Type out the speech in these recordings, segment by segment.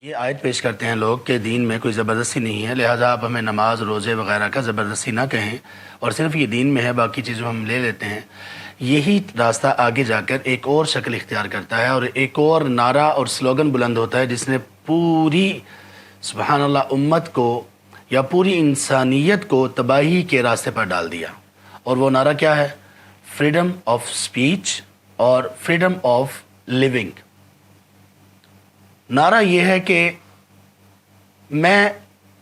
یہ آیت پیش کرتے ہیں لوگ کہ دین میں کوئی زبردستی نہیں ہے، لہٰذا آپ ہمیں نماز روزے وغیرہ کا زبردستی نہ کہیں، اور صرف یہ دین میں ہے، باقی چیزوں ہم لے لیتے ہیں۔ یہی راستہ آگے جا کر ایک اور شکل اختیار کرتا ہے اور ایک اور نعرہ اور سلوگن بلند ہوتا ہے جس نے پوری سبحان اللہ امت کو یا پوری انسانیت کو تباہی کے راستے پر ڈال دیا، اور وہ نعرہ کیا ہے؟ فریڈم آف سپیچ اور فریڈم آف لیونگ۔ نعرہ یہ ہے کہ میں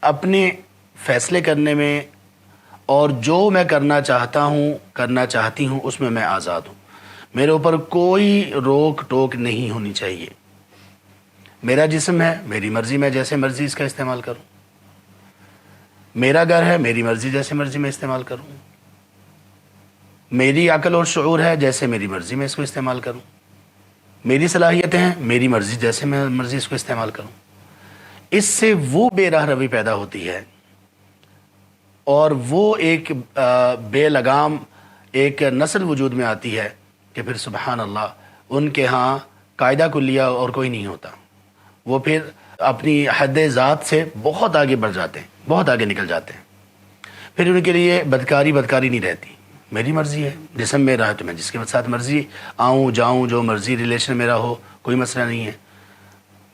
اپنے فیصلے کرنے میں اور جو میں کرنا چاہتا ہوں کرنا چاہتی ہوں اس میں آزاد ہوں، میرے اوپر کوئی روک ٹوک نہیں ہونی چاہیے۔ میرا جسم ہے، میری مرضی، میں جیسے مرضی اس کا استعمال کروں۔ میرا گھر ہے، میری مرضی، جیسے مرضی میں استعمال کروں۔ میری عقل اور شعور ہے، جیسے میری مرضی میں اس کو استعمال کروں۔ میری صلاحیتیں ہیں، میری مرضی، جیسے میں مرضی اس کو استعمال کروں۔ اس سے وہ بے راہ روی پیدا ہوتی ہے اور وہ ایک بے لگام ایک نسل وجود میں آتی ہے کہ پھر سبحان اللہ ان کے ہاں قاعدہ کلیہ اور کوئی نہیں ہوتا۔ وہ پھر اپنی حد ذات سے بہت آگے بڑھ جاتے ہیں، بہت آگے نکل جاتے ہیں۔ پھر ان کے لیے بدکاری نہیں رہتی۔ میری مرضی ہے، جسم میرا ہے تو میں جس کے ساتھ مرضی آؤں جاؤں، جو مرضی ریلیشن میرا ہو، کوئی مسئلہ نہیں ہے۔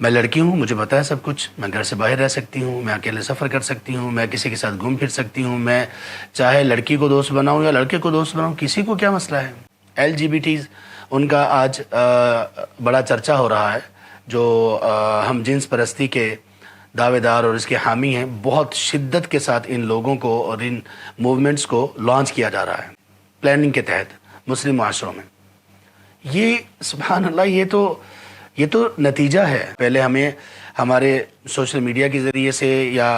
میں لڑکی ہوں، مجھے پتہ ہے سب کچھ، میں گھر سے باہر رہ سکتی ہوں، میں اکیلے سفر کر سکتی ہوں، میں کسی کے ساتھ گھوم پھر سکتی ہوں، میں چاہے لڑکی کو دوست بناؤں یا لڑکے کو دوست بناؤں، کسی کو کیا مسئلہ ہے۔ LGBTs ان کا آج بڑا چرچا ہو رہا ہے، جو ہم جنس پرستی کے دعوے دار اور اس کے حامی ہیں، بہت شدت کے ساتھ ان لوگوں کو اور ان موومنٹس کو لانچ کیا جا رہا ہے پلاننگ کے تحت مسلم معاشروں میں۔ یہ سبحان اللہ یہ تو نتیجہ ہے۔ پہلے ہمیں ہمارے سوشل میڈیا کے ذریعے سے یا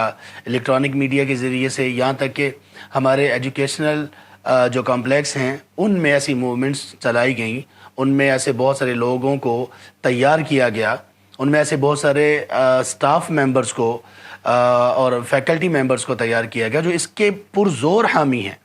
الیکٹرانک میڈیا کے ذریعے سے، یہاں تک کہ ہمارے ایجوکیشنل جو کمپلیکس ہیں ان میں ایسی موومنٹس چلائی گئیں، ان میں ایسے بہت سارے لوگوں کو تیار کیا گیا، ان میں ایسے بہت سارے سٹاف ممبرز کو اور فیکلٹی ممبرز کو تیار کیا گیا جو اس کے پرزور حامی ہیں۔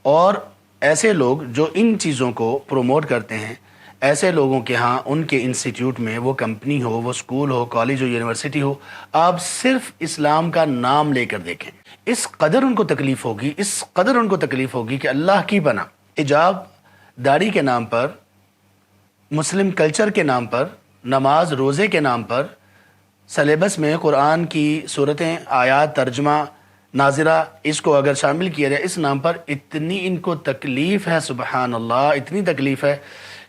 اور ایسے لوگ جو ان چیزوں کو پروموٹ کرتے ہیں، ایسے لوگوں کے ہاں ان کے انسٹیٹیوٹ میں، وہ کمپنی ہو، وہ اسکول ہو، کالج ہو، یونیورسٹی ہو، آپ صرف اسلام کا نام لے کر دیکھیں، اس قدر ان کو تکلیف ہوگی، اس قدر ان کو تکلیف ہوگی کہ اللہ کی پناہ۔ حجاب، داڑھی کے نام پر، مسلم کلچر کے نام پر، نماز روزے کے نام پر، سلیبس میں قرآن کی صورتیں، آیات، ترجمہ، ناظرہ، اس کو اگر شامل کیا جائے اس نام پر، اتنی ان کو تکلیف ہے، سبحان اللہ، اتنی تکلیف ہے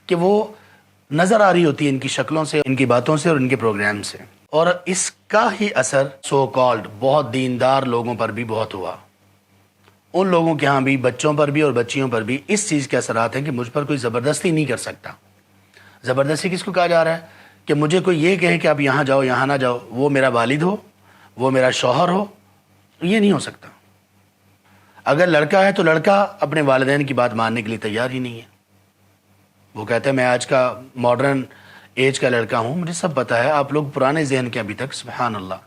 کہ وہ نظر آ رہی ہوتی ہے ان کی شکلوں سے، ان کی باتوں سے اور ان کے پروگرام سے۔ اور اس کا ہی اثر سو کالڈ بہت دیندار لوگوں پر بھی بہت ہوا۔ ان لوگوں کے ہاں بھی، بچوں پر بھی اور بچیوں پر بھی اس چیز کے اثرات ہیں کہ مجھ پر کوئی زبردستی نہیں کر سکتا۔ زبردستی کس کو کہا جا رہا ہے؟ کہ مجھے کوئی یہ کہے کہ آپ یہاں جاؤ، یہاں نہ جاؤ، وہ میرا والد ہو، وہ میرا شوہر ہو، یہ نہیں ہو سکتا۔ اگر لڑکا ہے تو لڑکا اپنے والدین کی بات ماننے کے لیے تیار ہی نہیں ہے۔ وہ کہتا ہے میں آج کا ماڈرن ایج کا لڑکا ہوں، مجھے سب پتہ ہے، آپ لوگ پرانے ذہن کے ابھی تک، سبحان اللہ۔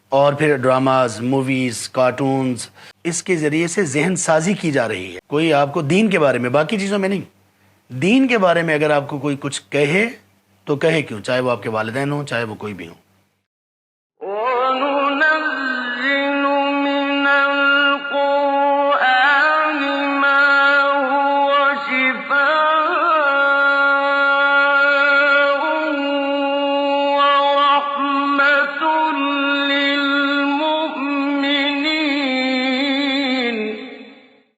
اور پھر ڈراماز، موویز، کارٹونز، اس کے ذریعے سے ذہن سازی کی جا رہی ہے۔ کوئی آپ کو دین کے بارے میں، باقی چیزوں میں نہیں، دین کے بارے میں اگر آپ کو کوئی کچھ کہے تو کہے کیوں، چاہے وہ آپ کے والدین ہوں، چاہے وہ کوئی بھی ہوں۔